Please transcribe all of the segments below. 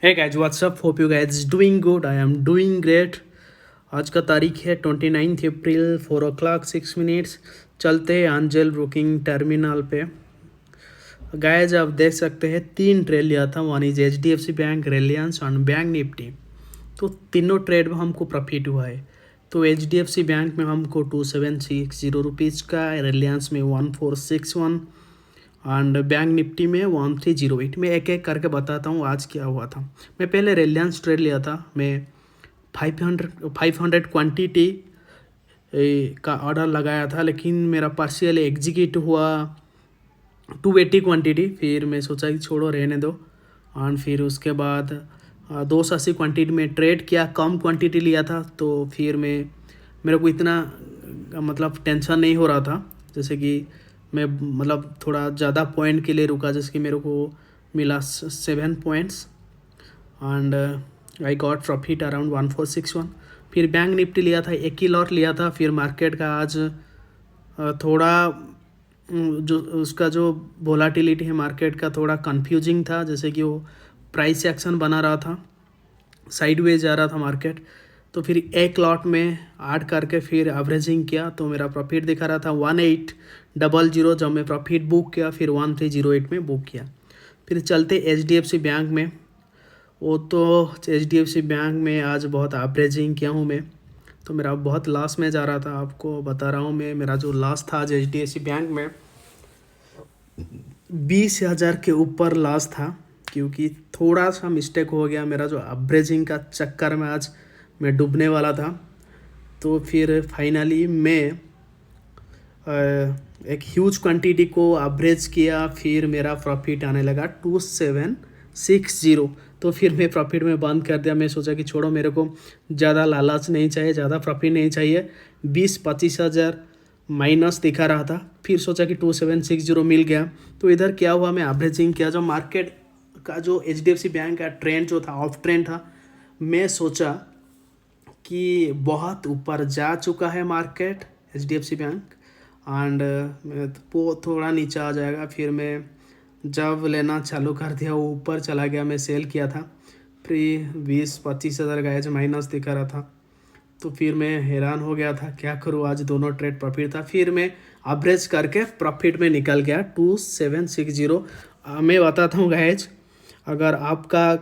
Hey guys, what's up? Hope you guys doing good. I am doing great. आज का तारीख है 29 अप्रैल 4 o'clock 6 minutes। चलते हैं एंजल ब्रोकिंग टर्मिनल पे। गाइज आप देख सकते हैं 3 ट्रेड लिया था। One is HDFC bank, Reliance and bank Nifty. तो तीनों ट्रेड में हमको प्रॉफिट हुआ है। तो HDFC बैंक में हमको 2760 रुपीज़ का, रिलायंस में 1461 एंड बैंक निफ्टी में 1308। मैं एक एक करके बताता हूँ आज क्या हुआ था। मैं पहले रिलायंस ट्रेड लिया था। मैं 500 क्वांटिटी का ऑर्डर लगाया था, लेकिन मेरा पार्शियल एग्जीक्यूट हुआ 280 क्वांटिटी। फिर मैं सोचा कि छोड़ो रहने दो, एंड फिर उसके बाद 280 क्वांटिटी में ट्रेड किया। कम क्वांटिटी लिया था, तो फिर मेरे को इतना मतलब टेंशन नहीं हो रहा था। जैसे कि मैं मतलब थोड़ा ज़्यादा पॉइंट के लिए रुका, जैसे कि मेरे को मिला 7 points and I got profit around 1461। फिर बैंक निफ्टी लिया था, एक ही लॉट लिया था। फिर मार्केट का आज थोड़ा जो उसका जो वोलाटिलिटी है मार्केट का थोड़ा कंफ्यूजिंग था। जैसे कि वो प्राइस एक्शन बना रहा था, साइडवेज जा रहा था मार्केट। तो फिर एक लॉट में ऐड करके फिर एवरेजिंग किया, तो मेरा प्रॉफिट दिखा रहा था 1800। जब मैं प्रॉफिट बुक किया फिर 1308 में बुक किया। फिर चलते HDFC बैंक में। वो तो HDFC बैंक में आज बहुत एवरेजिंग किया हूँ मैं, तो मेरा बहुत लॉस में जा रहा था। आपको बता रहा हूँ मैं, मेरा जो लॉस था आज HDFC बैंक में 20,000 के ऊपर लॉस था, क्योंकि थोड़ा सा मिस्टेक हो गया मेरा। जो एवरेजिंग का चक्कर में आज मैं डूबने वाला था। तो फिर फाइनली मैं एक ह्यूज क्वांटिटी को एवरेज किया। फिर मेरा प्रॉफिट आने लगा 2760। तो फिर मैं प्रॉफिट में बंद कर दिया। मैं सोचा कि छोड़ो, मेरे को ज़्यादा लालच नहीं चाहिए, ज़्यादा प्रॉफिट नहीं चाहिए। 20-25 हज़ार माइनस दिखा रहा था। फिर सोचा कि 2760 मिल गया। तो इधर क्या हुआ, मैं एवरेजिंग किया। जो मार्केट का जो HDFC बैंक का ट्रेंड जो था, ऑफ ट्रेंड था, मैं सोचा कि बहुत ऊपर जा चुका है मार्केट HDFC बैंक एंड वो थोड़ा नीचे आ जाएगा। फिर मैं जब लेना चालू कर दिया वो ऊपर चला गया, मैं सेल किया था। फिर 20-25 हज़ार का एज माइनस दिखा रहा था। तो फिर मैं हैरान हो गया था, क्या करूँ। आज दोनों ट्रेड प्रॉफिट था। फिर मैं एवरेज करके प्रॉफिट में निकल गया 2760। मैं बताता हूँ गाइज, अगर आपका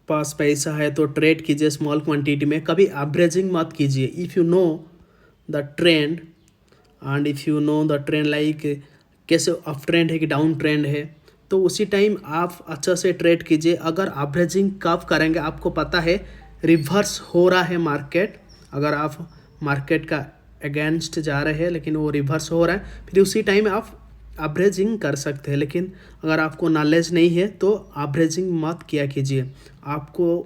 पास पैसा है तो ट्रेड कीजिए स्मॉल क्वांटिटी में, कभी एवरेजिंग मत कीजिए। If you know the trend and if you know the trend like कैसे अप ट्रेंड है कि डाउन ट्रेंड है, तो उसी टाइम आप अच्छा से ट्रेड कीजिए। अगर एवरेजिंग कब करेंगे, आपको पता है रिवर्स हो रहा है मार्केट। अगर आप मार्केट का अगेंस्ट जा रहे हैं लेकिन वो रिवर्स हो रहा है, फिर उसी टाइम आप एवरेजिंग कर सकते हैं। लेकिन अगर आपको नॉलेज नहीं है तो एवरेजिंग मत किया कीजिए। आपको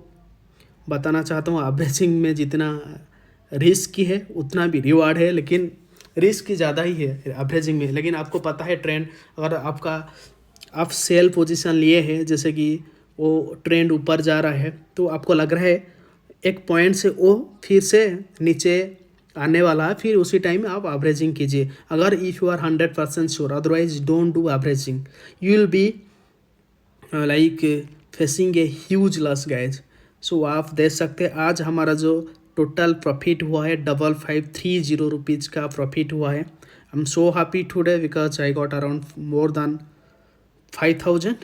बताना चाहता हूँ, एवरेजिंग में जितना रिस्क है उतना भी रिवार्ड है, लेकिन रिस्क ज़्यादा ही है एवरेजिंग में। लेकिन आपको पता है ट्रेंड, अगर आप सेल पोजीशन लिए हैं, जैसे कि वो ट्रेंड ऊपर जा रहा है, तो आपको लग रहा है एक पॉइंट से वो फिर से नीचे आने वाला है, फिर उसी टाइम आप एवरेजिंग कीजिए। अगर if you are 100% sure, otherwise don't do averaging, you will be like facing a huge loss guys. So आप देख सकते हैं आज हमारा जो टोटल प्रॉफिट हुआ है 5530 रुपीज़ का प्रॉफिट हुआ है। I am so happy today because I got around more than 5000।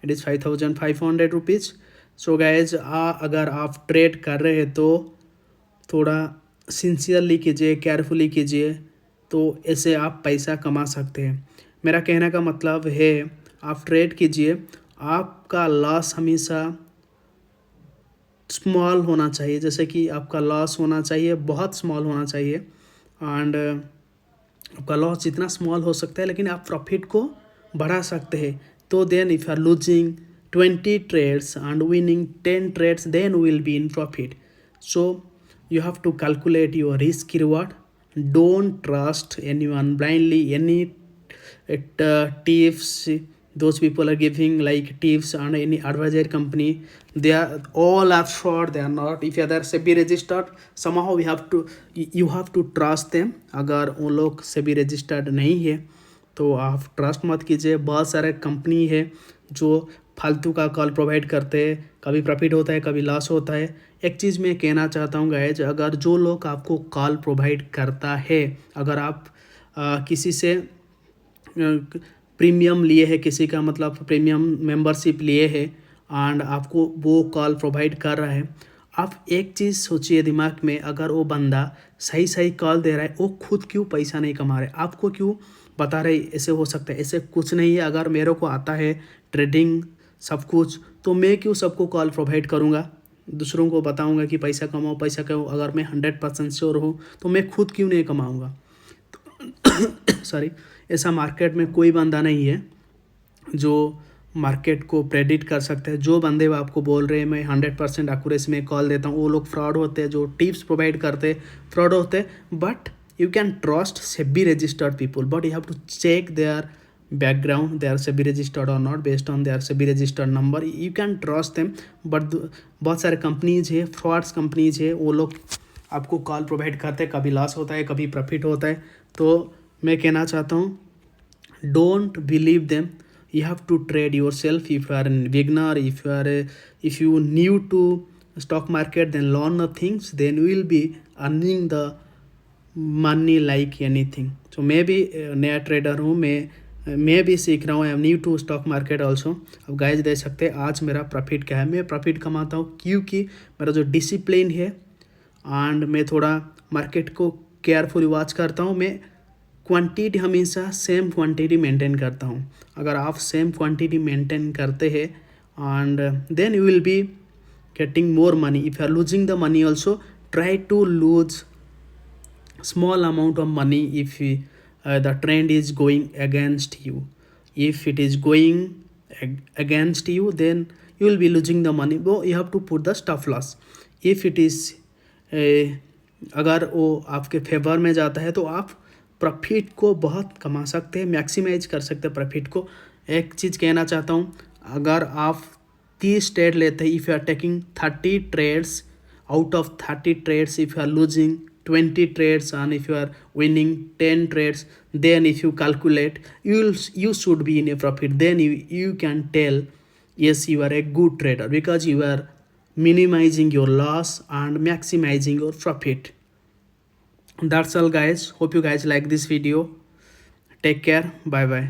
It is 5500 rupees. So guys अगर आप ट्रेड कर रहे हैं तो थोड़ा सिंसियरली कीजिए, केयरफुली कीजिए, तो ऐसे आप पैसा कमा सकते हैं। मेरा कहने का मतलब है, आप ट्रेड कीजिए, आपका लॉस हमेशा स्मॉल होना चाहिए। जैसे कि आपका लॉस होना चाहिए, बहुत स्मॉल होना चाहिए। एंड आपका लॉस जितना स्मॉल हो सकता है, लेकिन आप प्रॉफिट को बढ़ा सकते हैं। तो then if you are losing 20 trades and winning 10 trades, then will be in profit. So you have to calculate your risk reward. Don't trust anyone blindly. Any tips those people are giving, like tips on any advisory company, they are all are fraud. They are not. If they are SEBI registered, somehow you have to trust them. अगर वो लोग SEBI registered नहीं है तो आप trust मत कीजिए। बहुत सारे कंपनी है जो फालतू का कॉल प्रोवाइड करते हैं, कभी प्रॉफिट होता है कभी लॉस होता है। एक चीज़ मैं कहना चाहता हूँ गाइज, अगर जो लोग आपको कॉल प्रोवाइड करता है, अगर आप किसी से प्रीमियम लिए है, किसी का मतलब प्रीमियम मेंबरशिप लिए है एंड आपको वो कॉल प्रोवाइड कर रहा है, आप एक चीज़ सोचिए दिमाग में, अगर वो बंदा सही सही कॉल दे रहा है, वो खुद क्यों पैसा नहीं कमा रहे, आपको क्यों बता रहे ऐसे हो सकता है? ऐसे कुछ नहीं है। अगर मेरे को आता है ट्रेडिंग सब कुछ, तो मैं क्यों सबको कॉल प्रोवाइड करूँगा, दूसरों को बताऊँगा कि पैसा कमाओ पैसा कमाओ? अगर मैं 100% श्योर हूँ तो मैं खुद क्यों नहीं कमाऊँगा? सॉरी, ऐसा मार्केट में कोई बंदा नहीं है जो मार्केट को प्रेडिक्ट कर सकते हैं। जो बंदे आपको बोल रहे हैं मैं 100% एक्यूरेसी में कॉल देता हूँ, वो लोग फ्रॉड होते हैं। जो टिप्स प्रोवाइड करते हैं फ्रॉड होते हैं। But you can trust SEBI registered people, but you have to check their background, they are SEBI registered or not, based on their SEBI registered number you can trust them. But बहुत सारे companies है, frauds companies है, वो लोग आपको call provide करते हैं, कभी लॉस होता है कभी प्रॉफिट होता है। तो मैं कहना चाहता हूँ, don't believe them. You have to trade yourself. If you are a beginner, if you new to stock market, then learn the things, then you will be earning the money like anything. So मैं भी नया trader हूँ, मैं भी सीख रहा हूँ। I am new to stock market also. अब गाइज देख सकते हैं आज मेरा प्रॉफिट क्या है। मैं प्रॉफिट कमाता हूँ क्योंकि मेरा जो डिसिप्लिन है एंड मैं थोड़ा मार्केट को केयरफुली वॉच करता हूँ। मैं क्वांटिटी हमेशा सेम क्वांटिटी मेंटेन करता हूँ। अगर आप सेम क्वांटिटी मेंटेन करते हैं and then you will be getting more money. If you are losing the money also, try to lose small amount of money if the trend is going against you. If it is going against you, then you will be losing the money, but you have to put the stop loss. If it is अगर वो आपके favour में जाता है तो आप profit को बहुत कमा सकते हैं, मैक्सिमाइज कर सकते हैं प्रॉफिट को। एक चीज़ कहना चाहता हूँ, अगर आप 30 ट्रेड लेते हैं, if you are taking 30 trades, out of 30 trades if you are losing 20 trades and if you are winning 10 trades, then if you calculate, you should be in a profit. Then you can tell yes you are a good trader, because you are minimizing your loss and maximizing your profit. That's all guys, hope you guys like this video. Take care, bye bye.